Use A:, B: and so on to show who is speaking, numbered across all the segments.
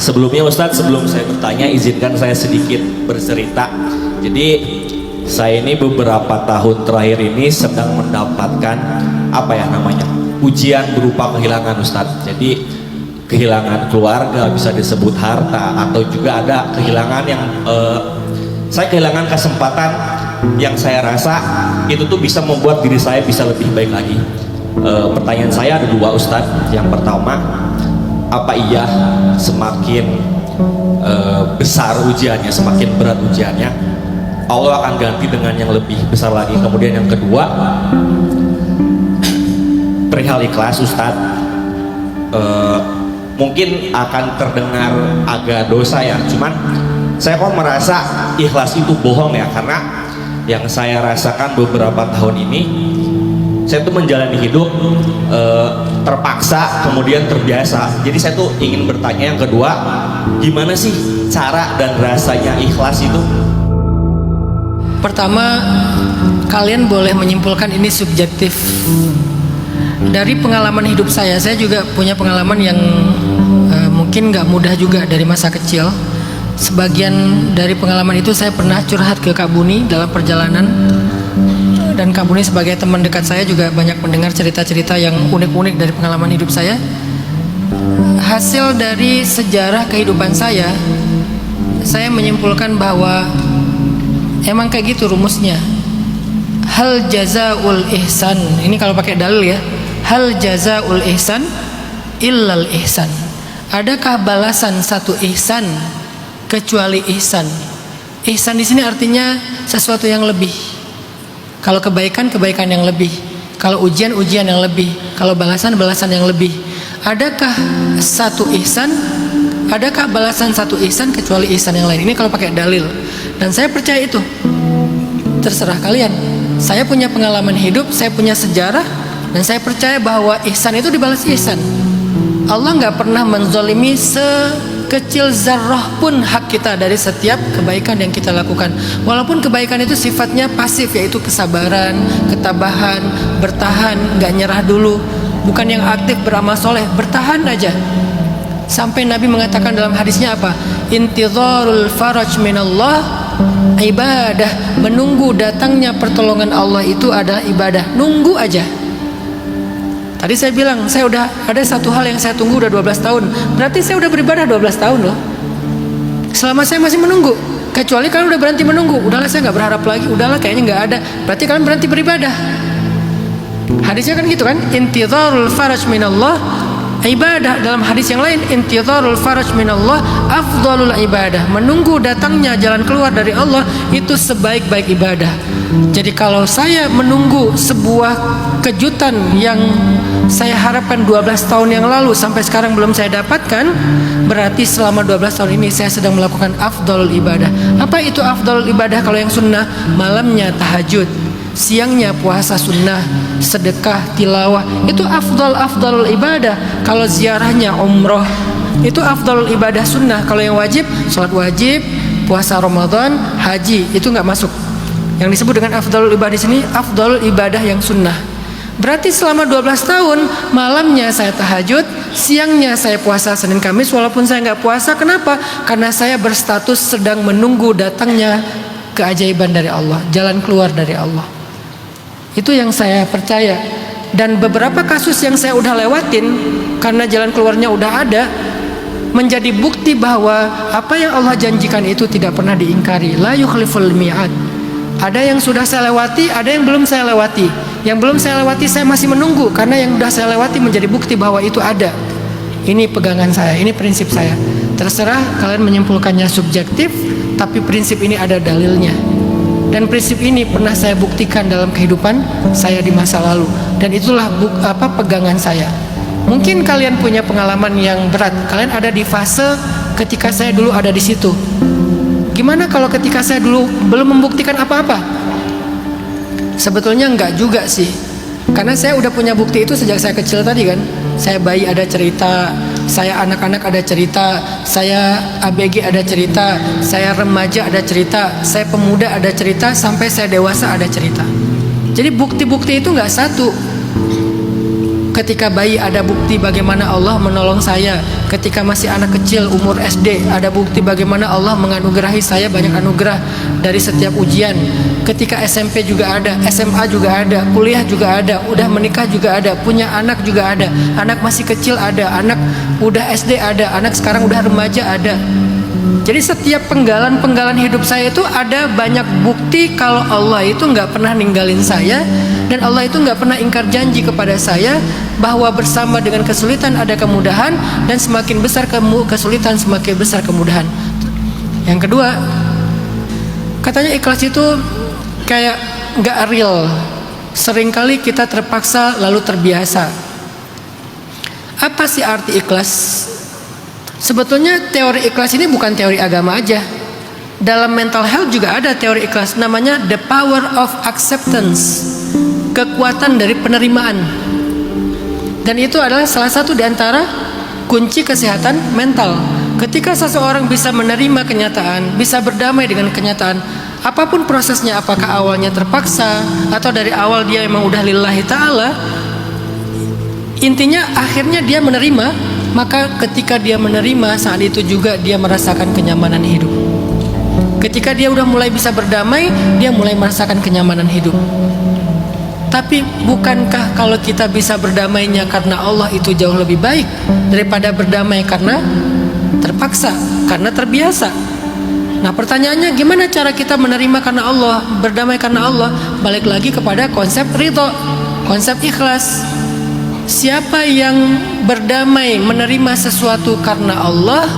A: Sebelumnya Ustadz, sebelum saya bertanya, izinkan saya sedikit bercerita. Jadi saya ini beberapa tahun terakhir ini sedang mendapatkan apa ya namanya, ujian berupa kehilangan Ustadz. Jadi kehilangan keluarga, bisa disebut harta, atau juga ada kehilangan yang saya kehilangan kesempatan yang saya rasa itu tuh bisa membuat diri saya bisa lebih baik lagi. Pertanyaan saya ada dua Ustadz. Yang pertama, apa iya semakin besar ujiannya, semakin berat ujiannya, Allah akan ganti dengan yang lebih besar lagi? Kemudian yang kedua, perihal ikhlas Ustadz, mungkin akan terdengar agak dosa ya, cuman saya kok merasa ikhlas itu bohong ya, karena yang saya rasakan beberapa tahun ini, saya tuh menjalani hidup terpaksa kemudian terbiasa. Jadi saya tuh ingin bertanya yang kedua, gimana sih cara dan rasanya ikhlas itu?
B: Pertama, kalian boleh menyimpulkan ini subjektif. Dari pengalaman hidup saya juga punya pengalaman yang mungkin gak mudah juga dari masa kecil. Sebagian dari pengalaman itu saya pernah curhat ke Kak Buni dalam perjalanan, dan Kak Buni sebagai teman dekat saya juga banyak mendengar cerita-cerita yang unik-unik dari pengalaman hidup saya. Hasil dari sejarah kehidupan saya menyimpulkan bahwa emang kayak gitu rumusnya. Hal jazaul ihsan, ini kalau pakai dalil ya, hal jazaul ihsan illal ihsan. Adakah balasan satu ihsan kecuali ihsan? Ihsan di sini artinya sesuatu yang lebih. Kalau kebaikan, kebaikan yang lebih. Kalau ujian, ujian yang lebih. Kalau balasan, balasan yang lebih. Adakah satu ihsan, adakah balasan satu ihsan kecuali ihsan yang lain? Ini kalau pakai dalil. Dan saya percaya itu. Terserah kalian. Saya punya pengalaman hidup, saya punya sejarah, dan saya percaya bahwa ihsan itu dibalas ihsan. Allah nggak pernah menzalimi sekecil zarrah pun hak kita dari setiap kebaikan yang kita lakukan. Walaupun kebaikan itu sifatnya pasif, yaitu kesabaran, ketabahan, bertahan, nggak nyerah dulu. Bukan yang aktif beramal soleh, bertahan aja. Sampai Nabi mengatakan dalam hadisnya apa? Intizarul faraj minallah ibadah. Menunggu datangnya pertolongan Allah itu adalah ibadah. Nunggu aja. Tadi saya bilang, saya udah ada satu hal yang saya tunggu udah 12 tahun. Berarti saya udah beribadah 12 tahun loh. Selama saya masih menunggu. Kecuali kalian udah berhenti menunggu. Udahlah, saya nggak berharap lagi. Udahlah, kayaknya nggak ada. Berarti kalian berhenti beribadah. Hadisnya kan gitu kan? Intizarul faraj minallah ibadah. Dalam hadis yang lain, intizarul faraj minallah afdalul ibadah. Menunggu datangnya jalan keluar dari Allah itu sebaik-baik ibadah. Jadi kalau saya menunggu sebuah kejutan yang saya harapkan 12 tahun yang lalu sampai sekarang belum saya dapatkan, berarti selama 12 tahun ini saya sedang melakukan afdalul ibadah. Apa itu afdalul ibadah? Kalau yang sunnah, malamnya tahajud, siangnya puasa sunnah, sedekah, tilawah, itu afdalul ibadah. Kalau ziarahnya umroh, itu afdalul ibadah sunnah. Kalau yang wajib, sholat wajib, puasa Ramadan, haji, itu nggak masuk. Yang disebut dengan afdalul ibadah di sini afdalul ibadah yang sunnah. Berarti selama 12 tahun malamnya saya tahajud, siangnya saya puasa Senin Kamis. Walaupun saya nggak puasa, kenapa? Karena saya berstatus sedang menunggu datangnya keajaiban dari Allah, jalan keluar dari Allah. Itu yang saya percaya. Dan beberapa kasus yang saya udah lewatin, karena jalan keluarnya udah ada, menjadi bukti bahwa apa yang Allah janjikan itu tidak pernah diingkari. La yukhliful mi'ad. Ada yang sudah saya lewati, ada yang belum saya lewati. Yang belum saya lewati saya masih menunggu, karena yang sudah saya lewati menjadi bukti bahwa itu ada. Ini pegangan saya, ini prinsip saya. Terserah kalian menyimpulkannya subjektif, tapi prinsip ini ada dalilnya. Dan prinsip ini pernah saya buktikan dalam kehidupan saya di masa lalu. Dan itulah pegangan saya. Mungkin kalian punya pengalaman yang berat. Kalian ada di fase ketika saya dulu ada di situ. Gimana kalau ketika saya dulu belum membuktikan apa-apa? Sebetulnya enggak juga sih. Karena saya udah punya bukti itu sejak saya kecil tadi kan. Saya bayi ada cerita, saya anak-anak ada cerita, saya ABG ada cerita, saya remaja ada cerita, saya pemuda ada cerita, sampai saya dewasa ada cerita. Jadi bukti-bukti itu enggak satu. Ketika bayi ada bukti bagaimana Allah menolong saya. Ketika masih anak kecil umur SD ada bukti bagaimana Allah menganugerahi saya banyak anugerah dari setiap ujian. Ketika SMP juga ada, SMA juga ada, kuliah juga ada, udah menikah juga ada, punya anak juga ada, anak masih kecil ada, anak udah SD ada, anak sekarang udah remaja ada. Jadi setiap penggalan hidup saya itu ada banyak bukti kalau Allah itu nggak pernah ninggalin saya, dan Allah itu nggak pernah ingkar janji kepada saya bahwa bersama dengan kesulitan ada kemudahan, dan semakin besar kesulitan semakin besar kemudahan. Yang kedua, katanya ikhlas itu kayak nggak real. Seringkali kita terpaksa lalu terbiasa. Apa sih arti ikhlas? Sebetulnya teori ikhlas ini bukan teori agama aja. Dalam mental health juga ada teori ikhlas, namanya the power of acceptance, kekuatan dari penerimaan. Dan itu adalah salah satu di antara kunci kesehatan mental. Ketika seseorang bisa menerima kenyataan, bisa berdamai dengan kenyataan, apapun prosesnya, apakah awalnya terpaksa atau dari awal dia memang udah lillahi ta'ala, intinya akhirnya dia menerima. Maka ketika dia menerima, saat itu juga dia merasakan kenyamanan hidup. Ketika dia udah mulai bisa berdamai, dia mulai merasakan kenyamanan hidup. Tapi bukankah kalau kita bisa berdamainya karena Allah itu jauh lebih baik daripada berdamai karena terpaksa, karena terbiasa? Nah, pertanyaannya, gimana cara kita menerima karena Allah, berdamai karena Allah? Balik lagi kepada konsep ridho, konsep ikhlas. Siapa yang berdamai menerima sesuatu karena Allah,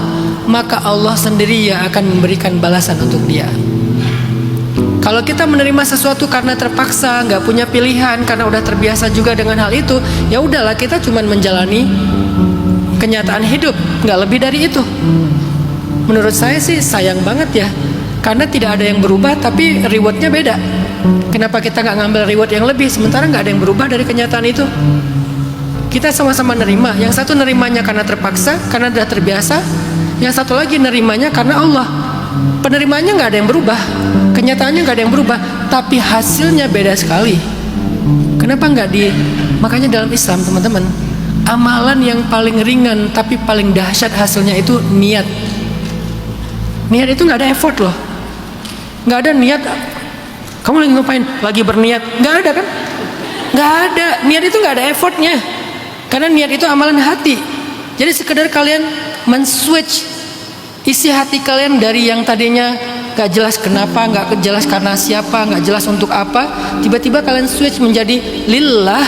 B: maka Allah sendiri yang akan memberikan balasan untuk dia. Kalau kita menerima sesuatu karena terpaksa, nggak punya pilihan, karena udah terbiasa juga dengan hal itu, ya udahlah, kita cuma menjalani kenyataan hidup, nggak lebih dari itu. Menurut saya sih sayang banget ya, karena tidak ada yang berubah tapi rewardnya beda. Kenapa kita nggak ngambil reward yang lebih, sementara nggak ada yang berubah dari kenyataan itu? Kita sama-sama nerima. Yang satu nerimanya karena terpaksa, karena sudah terbiasa. Yang satu lagi nerimanya karena Allah. Penerimaannya nggak ada yang berubah, kenyataannya nggak ada yang berubah, tapi hasilnya beda sekali. Kenapa nggak makanya dalam Islam, teman-teman, amalan yang paling ringan tapi paling dahsyat hasilnya itu niat. Niat itu nggak ada effort loh. Nggak ada niat. Kamu lagi ngapain? Lagi berniat? Nggak ada kan? Nggak ada. Niat itu nggak ada effortnya. Karena niat itu amalan hati. Jadi sekedar kalian men-switch isi hati kalian dari yang tadinya gak jelas kenapa, gak jelas karena siapa, gak jelas untuk apa, tiba-tiba kalian switch menjadi lillah.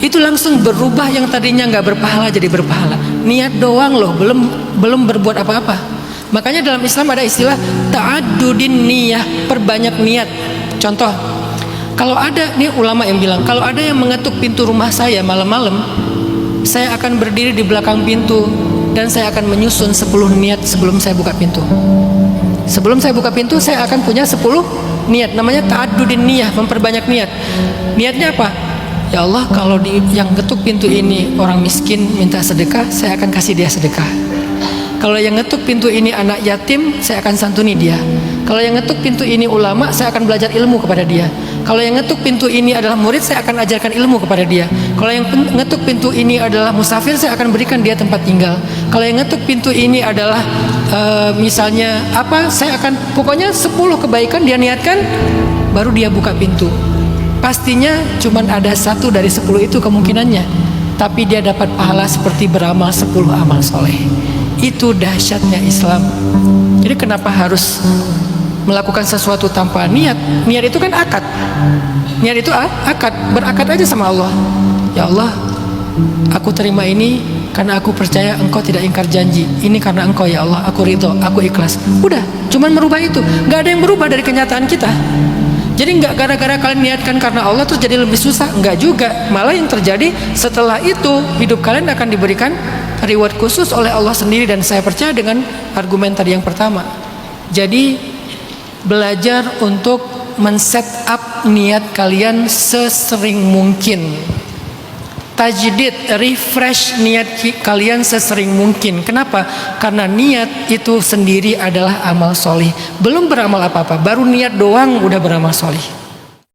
B: Itu langsung berubah yang tadinya gak berpahala jadi berpahala. Niat doang loh, belum berbuat apa-apa. Makanya dalam Islam ada istilah ta'addudin niyah, perbanyak niat. Contoh, kalau ada, nih ulama yang bilang, kalau ada yang mengetuk pintu rumah saya malam-malam, saya akan berdiri di belakang pintu dan saya akan menyusun 10 niat sebelum saya buka pintu. Sebelum saya buka pintu, saya akan punya 10 niat. Namanya ta'addudin niyah, memperbanyak niat. Niatnya apa? Ya Allah, kalau yang ketuk pintu ini orang miskin minta sedekah, saya akan kasih dia sedekah. Kalau yang ngetuk pintu ini anak yatim, saya akan santuni dia. Kalau yang ngetuk pintu ini ulama, saya akan belajar ilmu kepada dia. Kalau yang ngetuk pintu ini adalah murid, saya akan ajarkan ilmu kepada dia. Kalau yang ngetuk pintu ini adalah musafir, saya akan berikan dia tempat tinggal. Kalau yang ngetuk pintu ini adalah misalnya apa, saya akan, pokoknya 10 kebaikan dia niatkan, baru dia buka pintu. Pastinya cuma ada 1 dari 10 itu kemungkinannya, tapi dia dapat pahala seperti beramal 10 amal soleh. Itu dahsyatnya Islam. Jadi kenapa harus melakukan sesuatu tanpa niat? Niat itu kan akad. Niat itu akad, berakad aja sama Allah. Ya Allah, aku terima ini karena aku percaya Engkau tidak ingkar janji. Ini karena Engkau ya Allah, aku ridho, aku ikhlas. Udah, cuman merubah itu. Gak ada yang berubah dari kenyataan kita. Jadi nggak gara-gara kalian niatkan karena Allah terus jadi lebih susah, nggak juga. Malah yang terjadi setelah itu, hidup kalian akan diberikan reward khusus oleh Allah sendiri. Dan saya percaya dengan argumen tadi yang pertama. Jadi belajar untuk men-set up niat kalian sesering mungkin. Tajdid, refresh niat kalian sesering mungkin. Kenapa? Karena niat itu sendiri adalah amal solih. Belum beramal apa-apa, baru niat doang udah beramal solih.